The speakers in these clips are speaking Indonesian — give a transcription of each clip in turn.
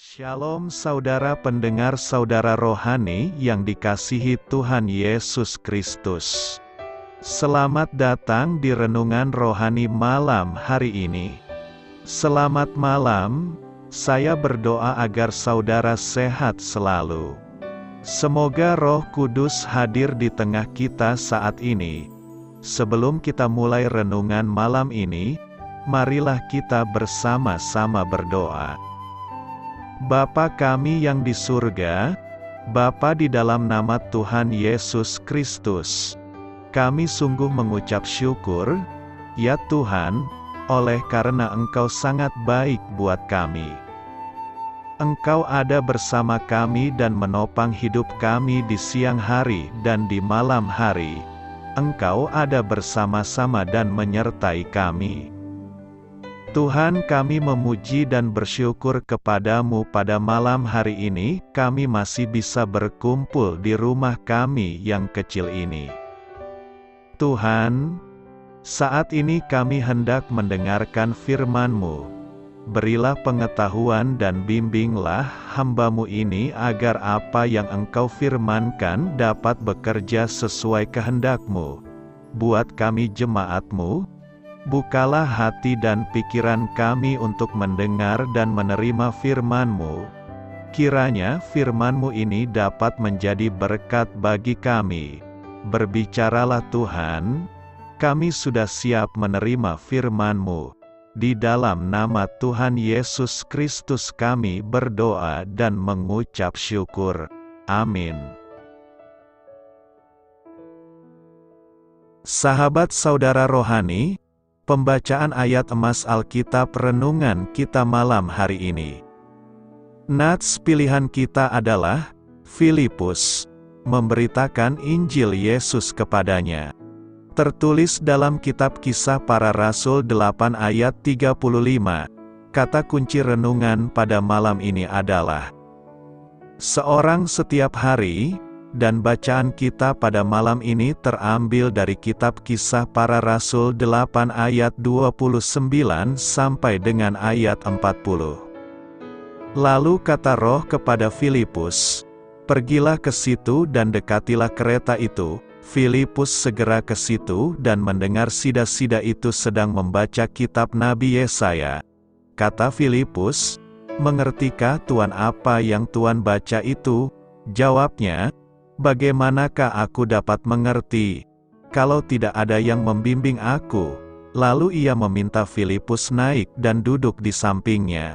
Shalom saudara pendengar saudara rohani yang dikasihi Tuhan Yesus Kristus. Selamat datang di Renungan Rohani malam hari ini. Selamat malam, saya berdoa agar saudara sehat selalu. Semoga Roh Kudus hadir di tengah kita saat ini. Sebelum kita mulai renungan malam ini, marilah kita bersama-sama berdoa. Bapa kami yang di surga, Bapa di dalam nama Tuhan Yesus Kristus, kami sungguh mengucap syukur, ya Tuhan, oleh karena Engkau sangat baik buat kami. Engkau ada bersama kami dan menopang hidup kami di siang hari dan di malam hari. Engkau ada bersama-sama dan menyertai kami. Tuhan, kami memuji dan bersyukur kepadamu pada malam hari ini, kami masih bisa berkumpul di rumah kami yang kecil ini. Tuhan, saat ini kami hendak mendengarkan firman-Mu. Berilah pengetahuan dan bimbinglah hamba-Mu ini agar apa yang Engkau firmankan dapat bekerja sesuai kehendak-Mu. Buat kami jemaat-Mu, bukalah hati dan pikiran kami untuk mendengar dan menerima firman-Mu. Kiranya firman-Mu ini dapat menjadi berkat bagi kami. Berbicaralah Tuhan, kami sudah siap menerima firman-Mu. Di dalam nama Tuhan Yesus Kristus kami berdoa dan mengucap syukur. Amin. Sahabat saudara rohani, pembacaan ayat emas Alkitab renungan kita malam hari ini. Nats pilihan kita adalah Filipus, memberitakan Injil Yesus kepadanya. Tertulis dalam kitab Kisah Para Rasul 8 ayat 35. Kata kunci renungan pada malam ini adalah seorang setiap hari. Dan bacaan kita pada malam ini terambil dari kitab Kisah Para Rasul 8 ayat 29 sampai dengan ayat 40. Lalu kata Roh kepada Filipus, "Pergilah ke situ dan dekatilah kereta itu." Filipus segera ke situ dan mendengar sida-sida itu sedang membaca kitab Nabi Yesaya. Kata Filipus, "Mengertikah Tuan apa yang Tuan baca itu?" Jawabnya, "Bagaimanakah aku dapat mengerti, kalau tidak ada yang membimbing aku?" Lalu ia meminta Filipus naik dan duduk di sampingnya.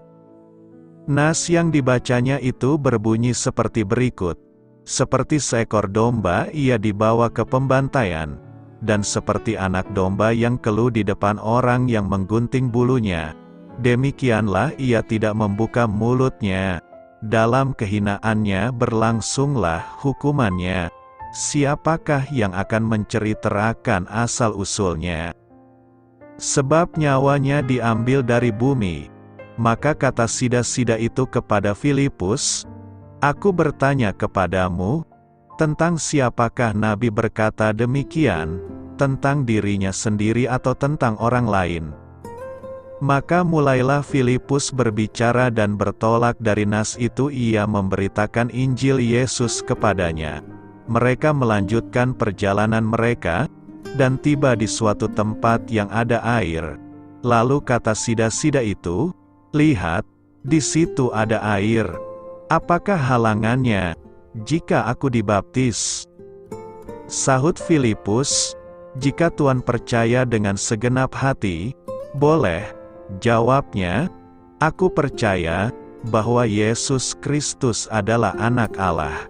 Nas yang dibacanya itu berbunyi seperti berikut. Seperti seekor domba ia dibawa ke pembantaian, dan seperti anak domba yang keluh di depan orang yang menggunting bulunya, demikianlah ia tidak membuka mulutnya. Dalam kehinaannya berlangsunglah hukumannya. Siapakah yang akan menceritakan asal-usulnya? Sebab nyawanya diambil dari bumi. Maka kata sida-sida itu kepada Filipus, "Aku bertanya kepadamu, tentang siapakah Nabi berkata demikian, tentang dirinya sendiri atau tentang orang lain?" Maka mulailah Filipus berbicara dan bertolak dari nas itu ia memberitakan Injil Yesus kepadanya. Mereka melanjutkan perjalanan mereka, dan tiba di suatu tempat yang ada air. Lalu kata sida-sida itu, "Lihat, di situ ada air. Apakah halangannya, jika aku dibaptis?" Sahut Filipus, "Jika Tuan percaya dengan segenap hati, boleh." Jawabnya, "Aku percaya bahwa Yesus Kristus adalah Anak Allah."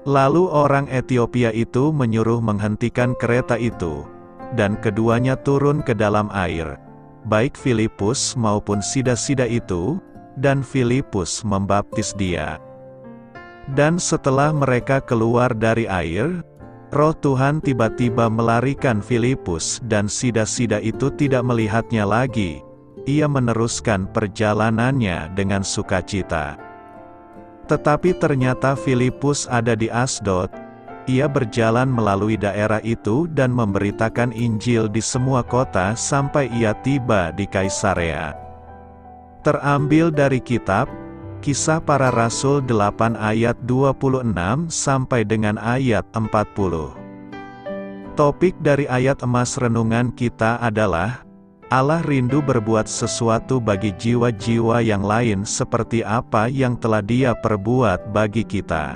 Lalu orang Etiopia itu menyuruh menghentikan kereta itu, dan keduanya turun ke dalam air, baik Filipus maupun sida-sida itu, dan Filipus membaptis dia. Dan setelah mereka keluar dari air, Roh Tuhan tiba-tiba melarikan Filipus dan sida-sida itu tidak melihatnya lagi. Ia meneruskan perjalanannya dengan sukacita. Tetapi ternyata Filipus ada di Asdod. Ia berjalan melalui daerah itu dan memberitakan Injil di semua kota sampai ia tiba di Kaisarea. Terambil dari kitab Kisah Para Rasul 8 ayat 26 sampai dengan ayat 40. Topik dari ayat emas renungan kita adalah, Allah rindu berbuat sesuatu bagi jiwa-jiwa yang lain seperti apa yang telah Dia perbuat bagi kita.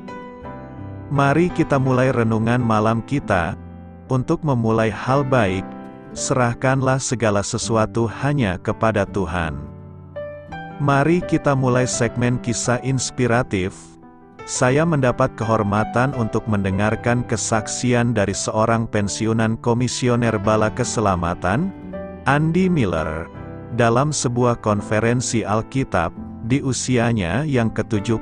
Mari kita mulai renungan malam kita. Untuk memulai hal baik, serahkanlah segala sesuatu hanya kepada Tuhan. Mari kita mulai segmen kisah inspiratif. Saya mendapat kehormatan untuk mendengarkan kesaksian dari seorang pensiunan komisioner bala keselamatan, Andy Miller, dalam sebuah konferensi Alkitab, di usianya yang ke-75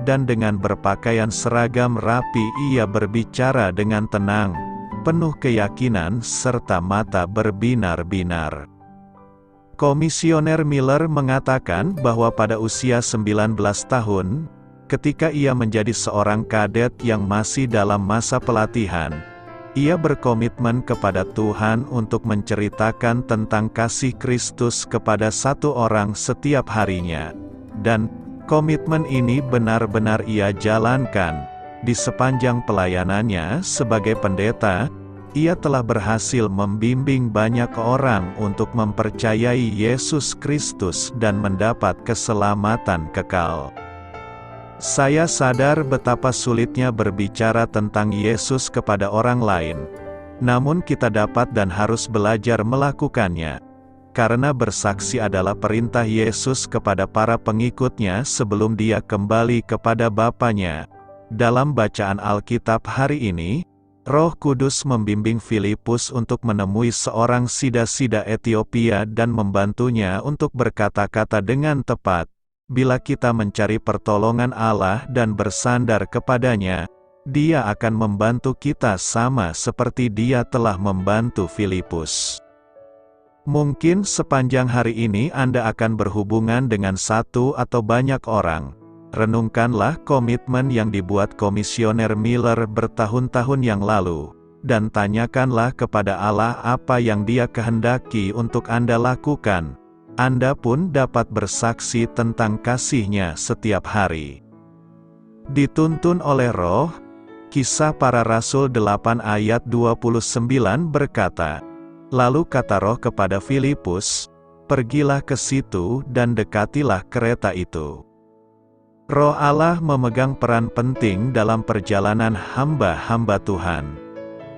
dan dengan berpakaian seragam rapi ia berbicara dengan tenang, penuh keyakinan serta mata berbinar-binar. Komisioner Miller mengatakan bahwa pada usia 19 tahun, ketika ia menjadi seorang kadet yang masih dalam masa pelatihan, ia berkomitmen kepada Tuhan untuk menceritakan tentang kasih Kristus kepada satu orang setiap harinya. Dan komitmen ini benar-benar ia jalankan. Di sepanjang pelayanannya sebagai pendeta, ia telah berhasil membimbing banyak orang untuk mempercayai Yesus Kristus dan mendapat keselamatan kekal. Saya sadar betapa sulitnya berbicara tentang Yesus kepada orang lain. Namun kita dapat dan harus belajar melakukannya. Karena bersaksi adalah perintah Yesus kepada para pengikutnya sebelum Dia kembali kepada Bapanya. Dalam bacaan Alkitab hari ini, Roh Kudus membimbing Filipus untuk menemui seorang sida-sida Etiopia dan membantunya untuk berkata-kata dengan tepat. Bila kita mencari pertolongan Allah dan bersandar kepadanya, Dia akan membantu kita sama seperti Dia telah membantu Filipus. Mungkin sepanjang hari ini Anda akan berhubungan dengan satu atau banyak orang. Renungkanlah komitmen yang dibuat komisioner Miller bertahun-tahun yang lalu, dan tanyakanlah kepada Allah apa yang Dia kehendaki untuk Anda lakukan. Anda pun dapat bersaksi tentang kasih-Nya setiap hari. Dituntun oleh Roh, Kisah Para Rasul 8 ayat 29 berkata, Lalu kata Roh kepada Filipus, pergilah ke situ dan dekatilah kereta itu. Roh Allah memegang peran penting dalam perjalanan hamba-hamba Tuhan.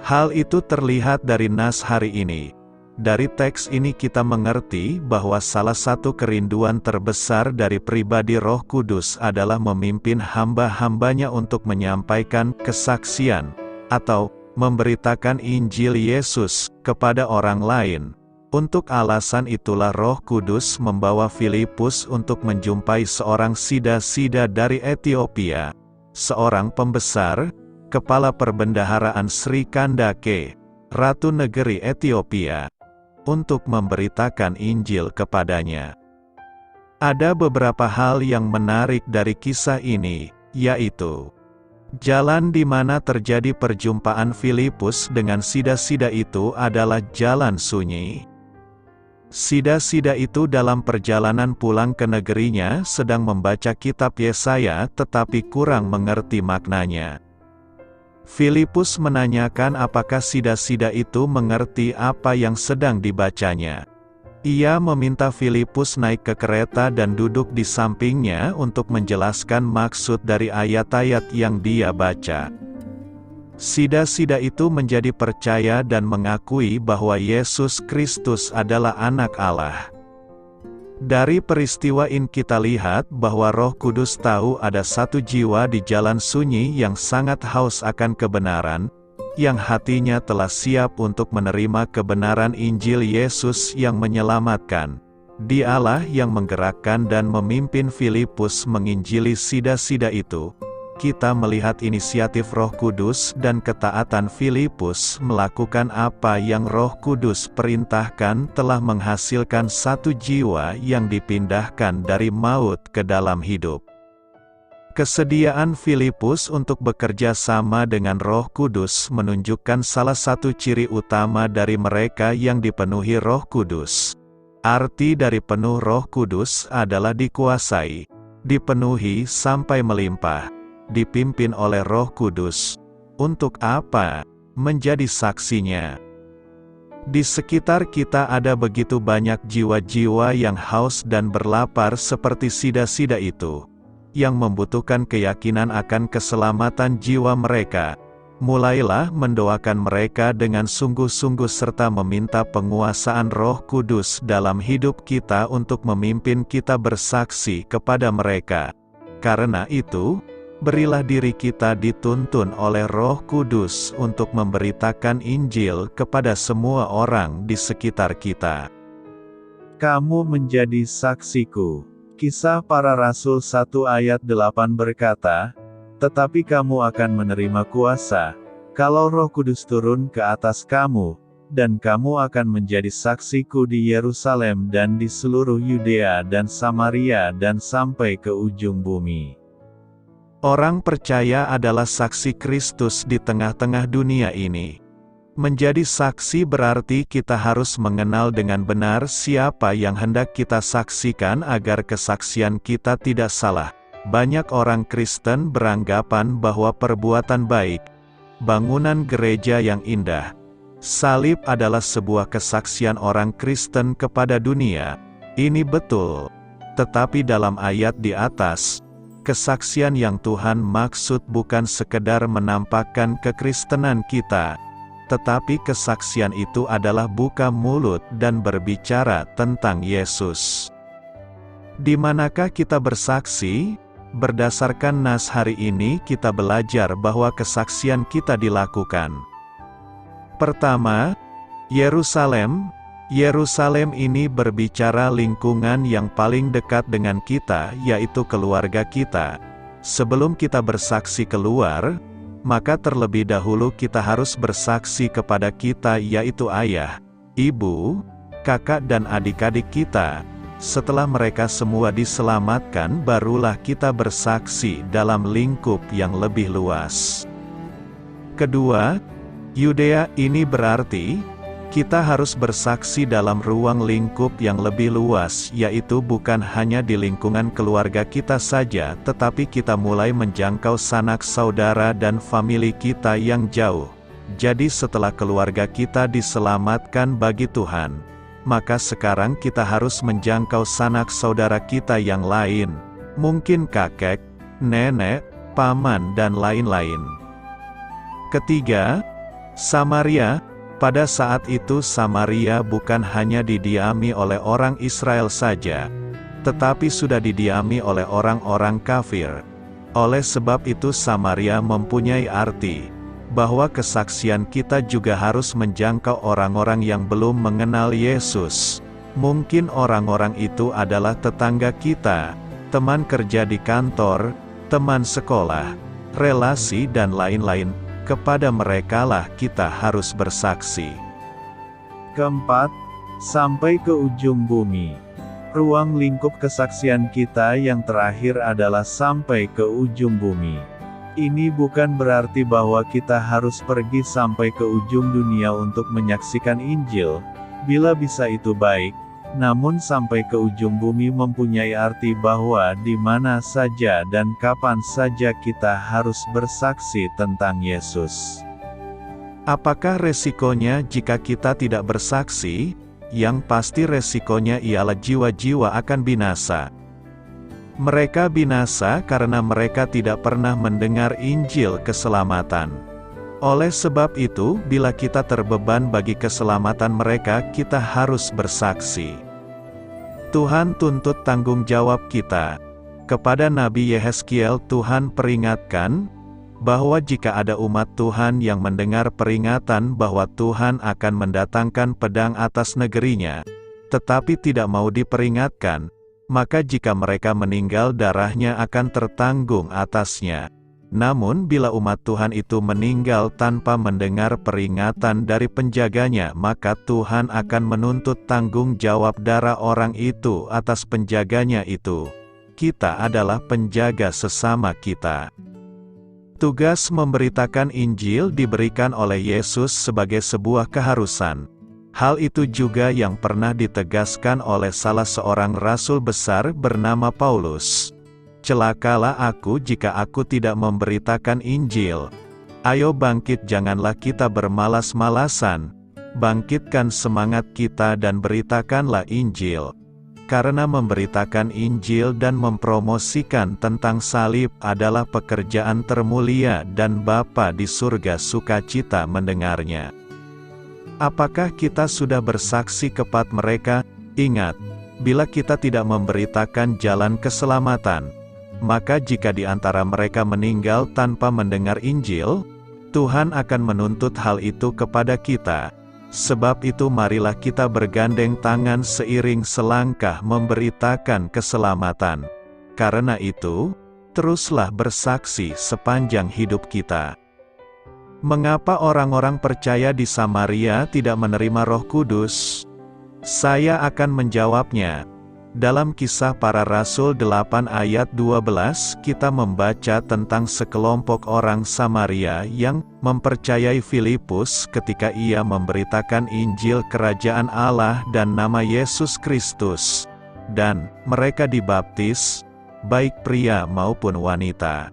Hal itu terlihat dari nas hari ini. Dari teks ini kita mengerti bahwa salah satu kerinduan terbesar dari pribadi Roh Kudus adalah memimpin hamba-hambanya untuk menyampaikan kesaksian, atau memberitakan Injil Yesus kepada orang lain. Untuk alasan itulah Roh Kudus membawa Filipus untuk menjumpai seorang sida-sida dari Etiopia, seorang pembesar, kepala perbendaharaan Sri Kandake, Ratu Negeri Etiopia, untuk memberitakan Injil kepadanya. Ada beberapa hal yang menarik dari kisah ini, yaitu jalan di mana terjadi perjumpaan Filipus dengan sida-sida itu adalah jalan sunyi. Sida-sida itu dalam perjalanan pulang ke negerinya sedang membaca kitab Yesaya tetapi kurang mengerti maknanya. Filipus menanyakan apakah sida-sida itu mengerti apa yang sedang dibacanya. Ia meminta Filipus naik ke kereta dan duduk di sampingnya untuk menjelaskan maksud dari ayat-ayat yang dia baca. Sida-sida itu menjadi percaya dan mengakui bahwa Yesus Kristus adalah Anak Allah. Dari peristiwa ini kita lihat bahwa Roh Kudus tahu ada satu jiwa di jalan sunyi yang sangat haus akan kebenaran, yang hatinya telah siap untuk menerima kebenaran Injil Yesus yang menyelamatkan. Dialah yang menggerakkan dan memimpin Filipus menginjili sida-sida itu. Kita melihat inisiatif Roh Kudus dan ketaatan Filipus melakukan apa yang Roh Kudus perintahkan telah menghasilkan satu jiwa yang dipindahkan dari maut ke dalam hidup. Kesediaan Filipus untuk bekerja sama dengan Roh Kudus menunjukkan salah satu ciri utama dari mereka yang dipenuhi Roh Kudus. Arti dari penuh Roh Kudus adalah dikuasai. dipenuhi sampai melimpah, dipimpin oleh Roh Kudus. Untuk apa? Menjadi saksinya. Di sekitar kita ada begitu banyak jiwa-jiwa yang haus dan berlapar seperti sida-sida itu, yang membutuhkan keyakinan akan keselamatan jiwa mereka. Mulailah mendoakan mereka dengan sungguh-sungguh serta meminta penguasaan Roh Kudus dalam hidup kita untuk memimpin kita bersaksi kepada mereka. Karena itu, berilah diri kita dituntun oleh Roh Kudus untuk memberitakan Injil kepada semua orang di sekitar kita. Kamu menjadi saksiku. Kisah Para Rasul 1 ayat 8 berkata, tetapi kamu akan menerima kuasa, kalau Roh Kudus turun ke atas kamu, dan kamu akan menjadi saksiku di Yerusalem dan di seluruh Yudea dan Samaria dan sampai ke ujung bumi. Orang percaya adalah saksi Kristus di tengah-tengah dunia ini. Menjadi saksi berarti kita harus mengenal dengan benar siapa yang hendak kita saksikan agar kesaksian kita tidak salah. Banyak orang Kristen beranggapan bahwa perbuatan baik, bangunan gereja yang indah, salib adalah sebuah kesaksian orang Kristen kepada dunia. Ini betul. Tetapi dalam ayat di atas, kesaksian yang Tuhan maksud bukan sekedar menampakkan kekristenan kita, tetapi kesaksian itu adalah buka mulut dan berbicara tentang Yesus. Di manakah kita bersaksi? Berdasarkan nas hari ini kita belajar bahwa kesaksian kita dilakukan. Pertama, Yerusalem. Yerusalem ini berbicara lingkungan yang paling dekat dengan kita, yaitu keluarga kita. Sebelum kita bersaksi keluar, maka terlebih dahulu kita harus bersaksi kepada kita, yaitu ayah, ibu, kakak dan adik-adik kita. Setelah mereka semua diselamatkan, barulah kita bersaksi dalam lingkup yang lebih luas. Kedua, Yudea ini berarti kita harus bersaksi dalam ruang lingkup yang lebih luas, yaitu bukan hanya di lingkungan keluarga kita saja, tetapi kita mulai menjangkau sanak saudara dan famili kita yang jauh. Jadi setelah keluarga kita diselamatkan bagi Tuhan, maka sekarang kita harus menjangkau sanak saudara kita yang lain, mungkin kakek, nenek, paman dan lain-lain. Ketiga, Samaria. Pada saat itu Samaria bukan hanya didiami oleh orang Israel saja, tetapi sudah didiami oleh orang-orang kafir. Oleh sebab itu Samaria mempunyai arti bahwa kesaksian kita juga harus menjangkau orang-orang yang belum mengenal Yesus. Mungkin orang-orang itu adalah tetangga kita, teman kerja di kantor, teman sekolah, relasi dan lain-lain. Kepada merekalah kita harus bersaksi. Keempat, sampai ke ujung bumi. Ruang lingkup kesaksian kita yang terakhir adalah sampai ke ujung bumi. Ini bukan berarti bahwa kita harus pergi sampai ke ujung dunia untuk menyaksikan Injil, bila bisa itu baik, namun sampai ke ujung bumi mempunyai arti bahwa di mana saja dan kapan saja kita harus bersaksi tentang Yesus. Apakah resikonya jika kita tidak bersaksi? Yang pasti resikonya ialah jiwa-jiwa akan binasa. Mereka binasa karena mereka tidak pernah mendengar Injil keselamatan. Oleh sebab itu, bila kita terbeban bagi keselamatan mereka, kita harus bersaksi. Tuhan tuntut tanggung jawab kita. Kepada Nabi Yehezkiel Tuhan peringatkan, bahwa jika ada umat Tuhan yang mendengar peringatan bahwa Tuhan akan mendatangkan pedang atas negerinya, tetapi tidak mau diperingatkan, maka jika mereka meninggal darahnya akan tertanggung atasnya. Namun bila umat Tuhan itu meninggal tanpa mendengar peringatan dari penjaganya, maka Tuhan akan menuntut tanggung jawab darah orang itu atas penjaganya itu. Kita adalah penjaga sesama kita. Tugas memberitakan Injil diberikan oleh Yesus sebagai sebuah keharusan. Hal itu juga yang pernah ditegaskan oleh salah seorang rasul besar bernama Paulus. celakalah aku jika aku tidak memberitakan Injil. Ayo bangkit, janganlah kita bermalas-malasan. Bangkitkan semangat kita dan beritakanlah Injil. Karena memberitakan Injil dan mempromosikan tentang salib adalah pekerjaan termulia dan Bapa di surga sukacita mendengarnya. Apakah kita sudah bersaksi kepada mereka? Ingat, bila kita tidak memberitakan jalan keselamatan, maka jika di antara mereka meninggal tanpa mendengar Injil, Tuhan akan menuntut hal itu kepada kita. Sebab itu marilah kita bergandeng tangan seiring selangkah memberitakan keselamatan. Karena itu, teruslah bersaksi sepanjang hidup kita. Mengapa orang-orang percaya di Samaria tidak menerima Roh Kudus? Saya akan menjawabnya. Dalam Kisah Para Rasul 8 ayat 12, kita membaca tentang sekelompok orang Samaria yang mempercayai Filipus ketika ia memberitakan Injil Kerajaan Allah dan nama Yesus Kristus. Dan mereka dibaptis, baik pria maupun wanita.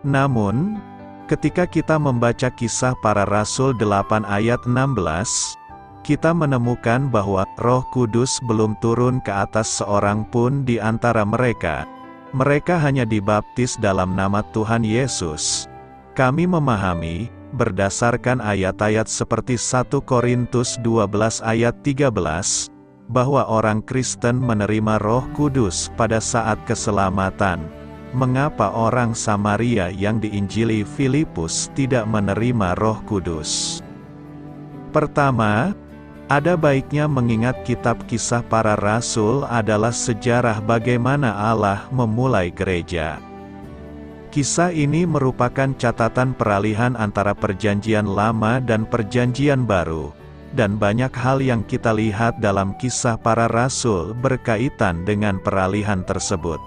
Namun, ketika kita membaca Kisah Para Rasul 8 ayat 16, kita menemukan bahwa Roh Kudus belum turun ke atas seorang pun di antara mereka. Mereka hanya dibaptis dalam nama Tuhan Yesus. Kami memahami, berdasarkan ayat-ayat seperti 1 Korintus 12 ayat 13, bahwa orang Kristen menerima Roh Kudus pada saat keselamatan. Mengapa orang Samaria yang diinjili Filipus tidak menerima Roh Kudus? Pertama, ada baiknya mengingat kitab Kisah Para Rasul adalah sejarah bagaimana Allah memulai gereja. Kisah ini merupakan catatan peralihan antara Perjanjian Lama dan Perjanjian Baru, dan banyak hal yang kita lihat dalam Kisah Para Rasul berkaitan dengan peralihan tersebut.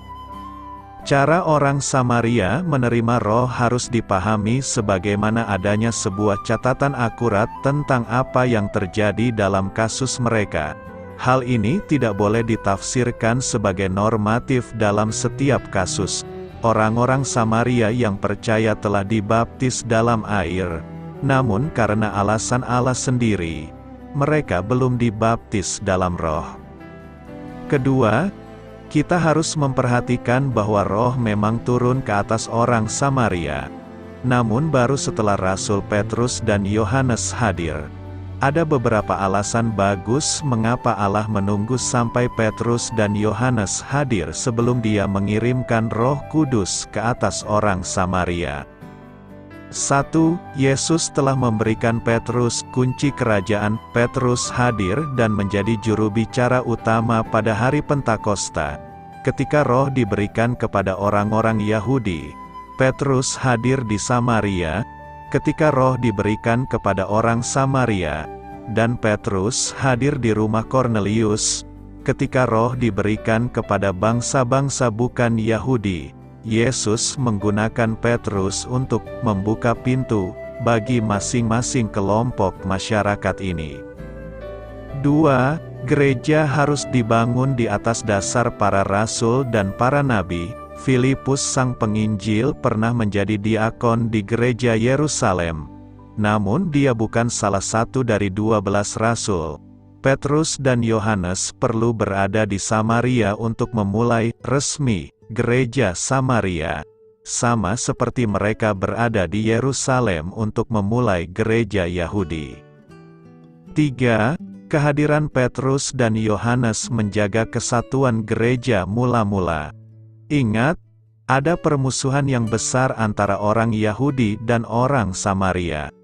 Cara orang Samaria menerima Roh harus dipahami sebagaimana adanya sebuah catatan akurat tentang apa yang terjadi dalam kasus mereka. Hal ini tidak boleh ditafsirkan sebagai normatif dalam setiap kasus. Orang-orang Samaria yang percaya telah dibaptis dalam air, namun karena alasan Allah sendiri, mereka belum dibaptis dalam Roh. Kedua, kita harus memperhatikan bahwa Roh memang turun ke atas orang Samaria. Namun baru setelah Rasul Petrus dan Yohanes hadir. Ada beberapa alasan bagus mengapa Allah menunggu sampai Petrus dan Yohanes hadir sebelum Dia mengirimkan Roh Kudus ke atas orang Samaria. 1. Yesus telah memberikan Petrus kunci kerajaan. Petrus hadir dan menjadi juru bicara utama pada hari Pentakosta. Ketika Roh diberikan kepada orang-orang Yahudi, Petrus hadir di Samaria. Ketika Roh diberikan kepada orang Samaria, dan Petrus hadir di rumah Kornelius. Ketika Roh diberikan kepada bangsa-bangsa bukan Yahudi, Yesus menggunakan Petrus untuk membuka pintu bagi masing-masing kelompok masyarakat ini. 2. Gereja harus dibangun di atas dasar para rasul dan para nabi. Filipus sang penginjil pernah menjadi diakon di gereja Yerusalem. Namun dia bukan salah satu dari 12 rasul. Petrus dan Yohanes perlu berada di Samaria untuk memulai resmi gereja Samaria, sama seperti mereka berada di Yerusalem untuk memulai gereja Yahudi. 3. Kehadiran Petrus dan Yohanes menjaga kesatuan gereja mula-mula. Ingat, ada permusuhan yang besar antara orang Yahudi dan orang Samaria.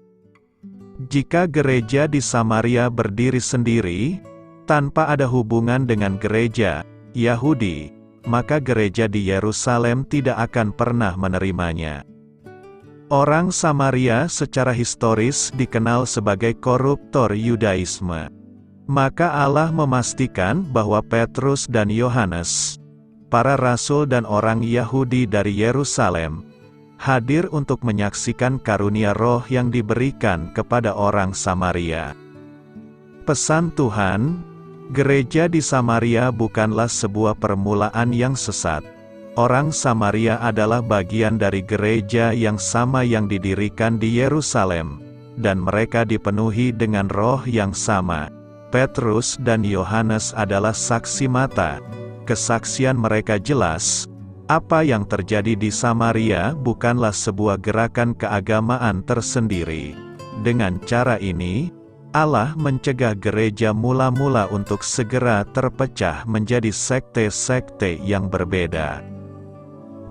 Jika gereja di Samaria berdiri sendiri, tanpa ada hubungan dengan gereja Yahudi, maka gereja di Yerusalem tidak akan pernah menerimanya. Orang Samaria secara historis dikenal sebagai koruptor Yudaisme. Maka Allah memastikan bahwa Petrus dan Yohanes, para rasul dan orang Yahudi dari Yerusalem, hadir untuk menyaksikan karunia Roh yang diberikan kepada orang Samaria. Pesan Tuhan, gereja di Samaria bukanlah sebuah permulaan yang sesat. Orang Samaria adalah bagian dari gereja yang sama yang didirikan di Yerusalem, dan mereka dipenuhi dengan roh yang sama. Petrus dan Yohanes adalah saksi mata. Kesaksian mereka jelas. Apa yang terjadi di Samaria bukanlah sebuah gerakan keagamaan tersendiri. Dengan cara ini, Allah mencegah gereja mula-mula untuk segera terpecah menjadi sekte-sekte yang berbeda.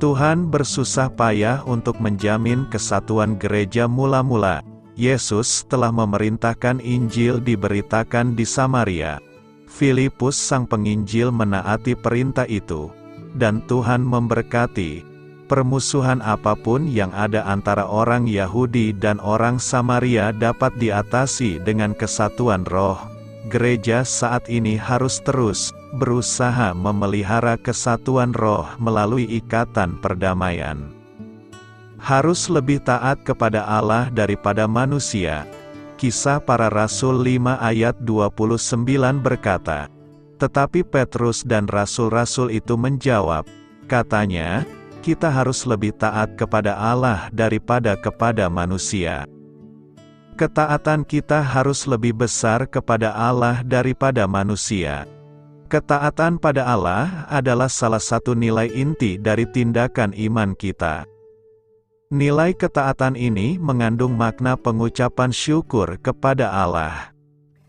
Tuhan bersusah payah untuk menjamin kesatuan gereja mula-mula. Yesus telah memerintahkan Injil diberitakan di Samaria. Filipus sang penginjil menaati perintah itu. Dan Tuhan memberkati. Permusuhan apapun yang ada antara orang Yahudi dan orang Samaria dapat diatasi dengan kesatuan roh. Gereja saat ini harus terus berusaha memelihara kesatuan roh melalui ikatan perdamaian. Harus lebih taat kepada Allah daripada manusia. Kisah Para Rasul 5 ayat 29 berkata, tetapi Petrus dan rasul-rasul itu menjawab, katanya, kita harus lebih taat kepada Allah daripada kepada manusia. Ketaatan kita harus lebih besar kepada Allah daripada manusia. Ketaatan pada Allah adalah salah satu nilai inti dari tindakan iman kita. Nilai ketaatan ini mengandung makna pengucapan syukur kepada Allah.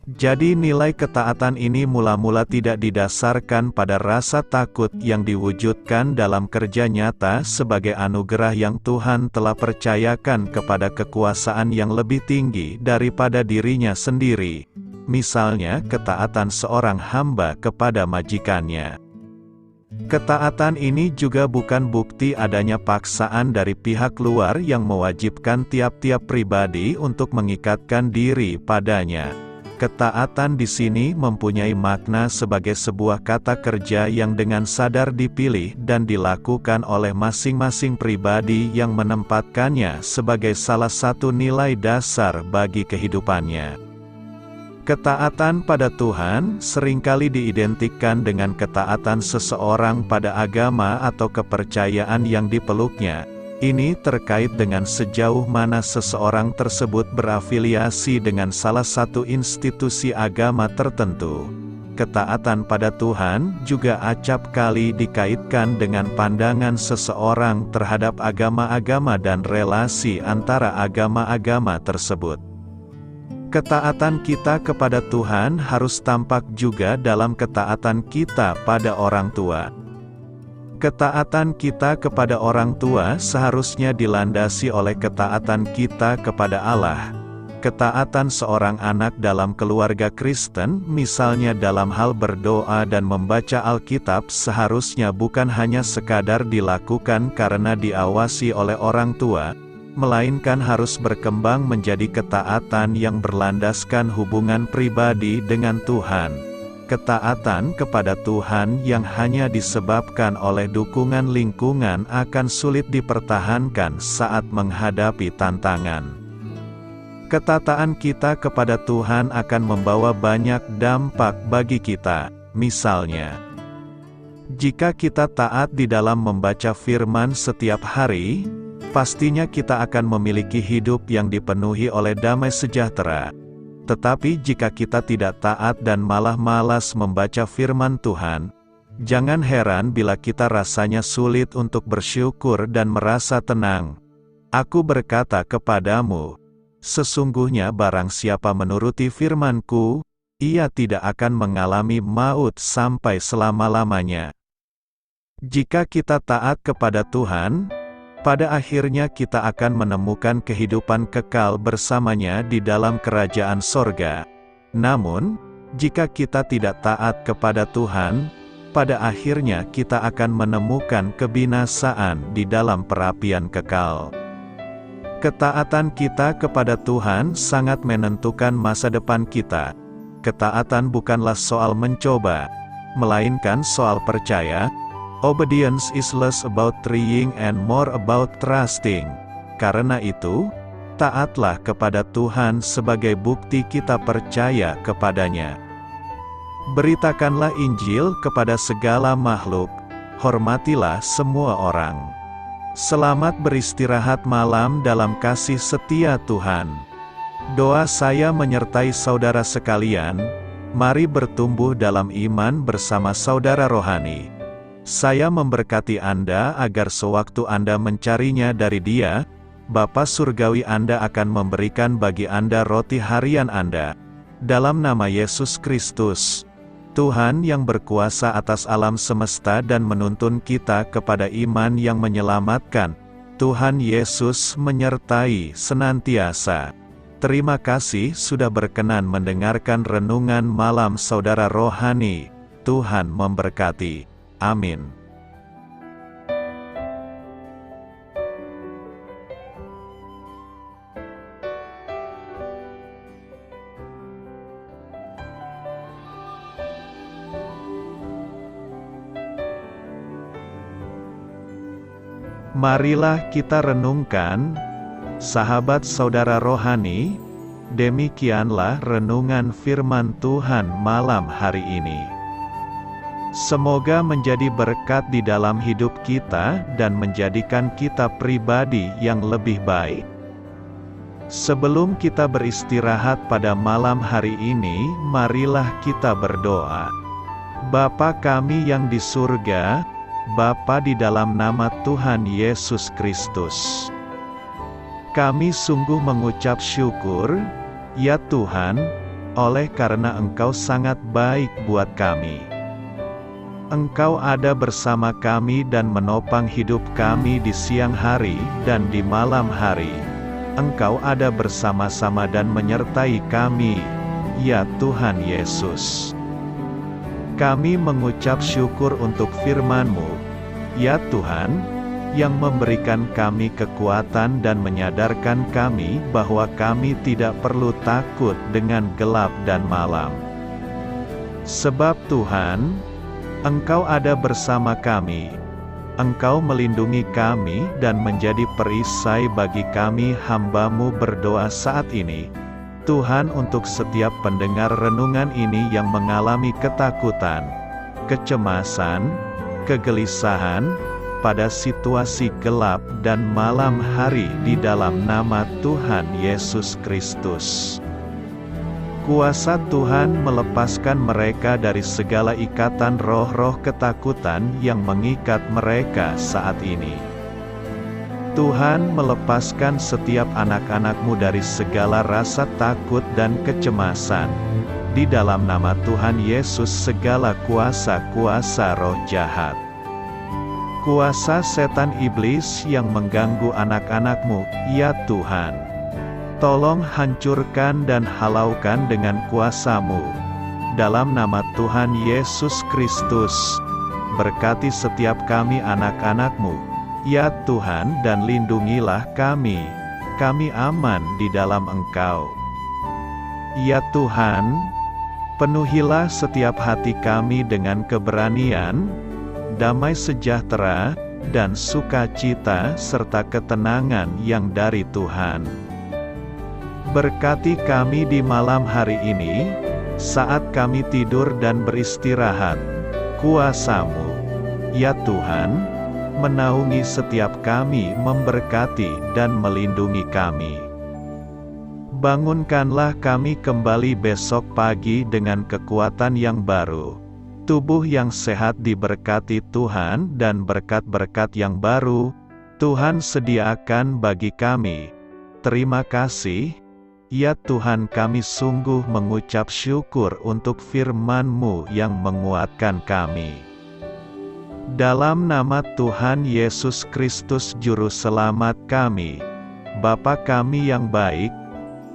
Jadi nilai ketaatan ini mula-mula tidak didasarkan pada rasa takut yang diwujudkan dalam kerja nyata sebagai anugerah yang Tuhan telah percayakan kepada kekuasaan yang lebih tinggi daripada dirinya sendiri. Misalnya ketaatan seorang hamba kepada majikannya. Ketaatan ini juga bukan bukti adanya paksaan dari pihak luar yang mewajibkan tiap-tiap pribadi untuk mengikatkan diri padanya. Ketaatan di sini mempunyai makna sebagai sebuah kata kerja yang dengan sadar dipilih dan dilakukan oleh masing-masing pribadi yang menempatkannya sebagai salah satu nilai dasar bagi kehidupannya. Ketaatan pada Tuhan seringkali diidentikan dengan ketaatan seseorang pada agama atau kepercayaan yang dipeluknya. Ini terkait dengan sejauh mana seseorang tersebut berafiliasi dengan salah satu institusi agama tertentu. Ketaatan pada Tuhan juga acap kali dikaitkan dengan pandangan seseorang terhadap agama-agama dan relasi antara agama-agama tersebut. Ketaatan kita kepada Tuhan harus tampak juga dalam ketaatan kita pada orang tua. Ketaatan kita kepada orang tua seharusnya dilandasi oleh ketaatan kita kepada Allah. Ketaatan seorang anak dalam keluarga Kristen, misalnya dalam hal berdoa dan membaca Alkitab, seharusnya bukan hanya sekadar dilakukan karena diawasi oleh orang tua, melainkan harus berkembang menjadi ketaatan yang berlandaskan hubungan pribadi dengan Tuhan. Ketaatan kepada Tuhan yang hanya disebabkan oleh dukungan lingkungan akan sulit dipertahankan saat menghadapi tantangan. Ketaatan kita kepada Tuhan akan membawa banyak dampak bagi kita. Misalnya, jika kita taat di dalam membaca firman setiap hari, pastinya kita akan memiliki hidup yang dipenuhi oleh damai sejahtera. Tetapi jika kita tidak taat dan malah malas membaca firman Tuhan, jangan heran bila kita rasanya sulit untuk bersyukur dan merasa tenang. Aku berkata kepadamu, sesungguhnya barang siapa menuruti firman-Ku, ia tidak akan mengalami maut sampai selama-lamanya. Jika kita taat kepada Tuhan, pada akhirnya kita akan menemukan kehidupan kekal bersamanya di dalam kerajaan sorga. Namun, jika kita tidak taat kepada Tuhan, pada akhirnya kita akan menemukan kebinasaan di dalam perapian kekal. Ketaatan kita kepada Tuhan sangat menentukan masa depan kita. Ketaatan bukanlah soal mencoba, melainkan soal percaya. Obedience is less about trying and more about trusting. Karena itu, taatlah kepada Tuhan sebagai bukti kita percaya kepadanya. Beritakanlah Injil kepada segala makhluk. hormatilah semua orang. Selamat beristirahat malam dalam kasih setia Tuhan. Doa saya menyertai saudara sekalian, mari bertumbuh dalam iman bersama saudara rohani. Saya memberkati Anda agar sewaktu Anda mencarinya dari Dia, Bapa Surgawi Anda akan memberikan bagi Anda roti harian Anda. Dalam nama Yesus Kristus, Tuhan yang berkuasa atas alam semesta dan menuntun kita kepada iman yang menyelamatkan, Tuhan Yesus menyertai senantiasa. Terima kasih sudah berkenan mendengarkan renungan malam saudara rohani. Tuhan memberkati. Amin. Marilah kita renungkan, sahabat saudara rohani, demikianlah renungan firman Tuhan malam hari ini. Semoga menjadi berkat di dalam hidup kita dan menjadikan kita pribadi yang lebih baik. Sebelum kita beristirahat pada malam hari ini, marilah kita berdoa. Bapa kami yang di surga, Bapa di dalam nama Tuhan Yesus Kristus, kami sungguh mengucap syukur, ya Tuhan, oleh karena Engkau sangat baik buat kami. Engkau ada bersama kami dan menopang hidup kami di siang hari dan di malam hari. Engkau ada bersama-sama dan menyertai kami, ya Tuhan Yesus. Kami mengucap syukur untuk firman-Mu, ya Tuhan, yang memberikan kami kekuatan dan menyadarkan kami bahwa kami tidak perlu takut dengan gelap dan malam. Sebab Tuhan, Engkau ada bersama kami. Engkau melindungi kami dan menjadi perisai bagi kami hamba-Mu berdoa saat ini. Tuhan, untuk setiap pendengar renungan ini yang mengalami ketakutan, kecemasan, kegelisahan, pada situasi gelap dan malam hari di dalam nama Tuhan Yesus Kristus. Kuasa Tuhan melepaskan mereka dari segala ikatan roh-roh ketakutan yang mengikat mereka saat ini. Tuhan melepaskan setiap anak-anak-Mu dari segala rasa takut dan kecemasan. Di dalam nama Tuhan Yesus segala kuasa-kuasa roh jahat, kuasa setan iblis yang mengganggu anak-anak-Mu, ya Tuhan, tolong hancurkan dan halaukan dengan kuasa-Mu. Dalam nama Tuhan Yesus Kristus, berkati setiap kami anak-anak-Mu, ya Tuhan, dan lindungilah kami aman di dalam Engkau. Ya Tuhan, penuhilah setiap hati kami dengan keberanian, damai sejahtera, dan sukacita serta ketenangan yang dari Tuhan. Berkati kami di malam hari ini, saat kami tidur dan beristirahat, kuasa-Mu, ya Tuhan, menaungi setiap kami, memberkati dan melindungi kami. Bangunkanlah kami kembali besok pagi dengan kekuatan yang baru, tubuh yang sehat diberkati Tuhan dan berkat-berkat yang baru, Tuhan sediakan bagi kami. Terima kasih, ya Tuhan, kami sungguh mengucap syukur untuk firman-Mu yang menguatkan kami. Dalam nama Tuhan Yesus Kristus Juru Selamat kami, Bapa kami yang baik,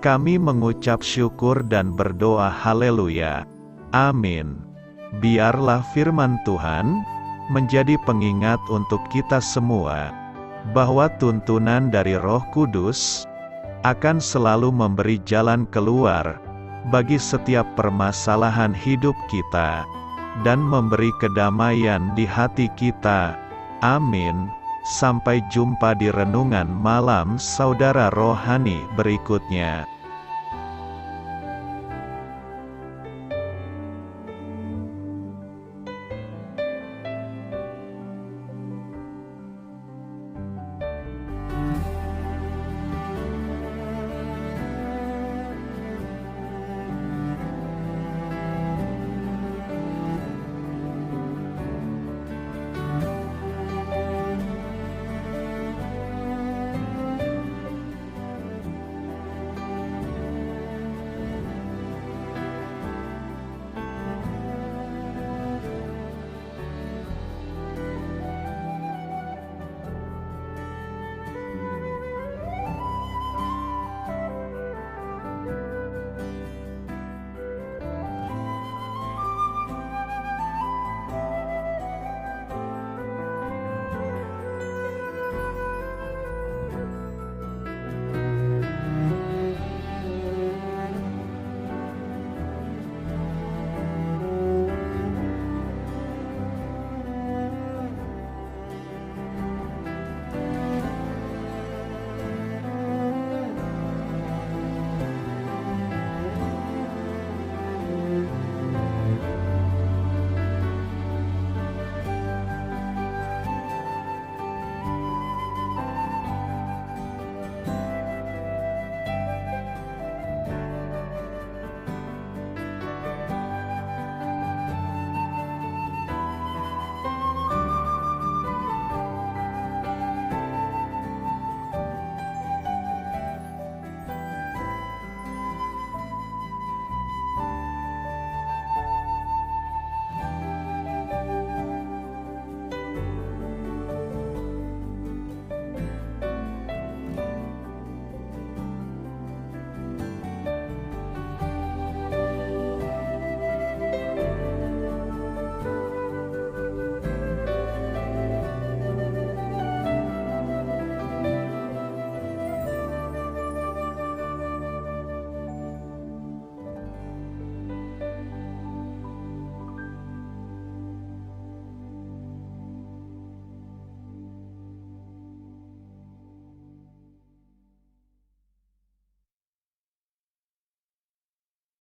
kami mengucap syukur dan berdoa haleluya. Amin. Biarlah firman Tuhan menjadi pengingat untuk kita semua, bahwa tuntunan dari Roh Kudus akan selalu memberi jalan keluar bagi setiap permasalahan hidup kita, dan memberi kedamaian di hati kita. Amin. Sampai jumpa di renungan malam saudara rohani berikutnya.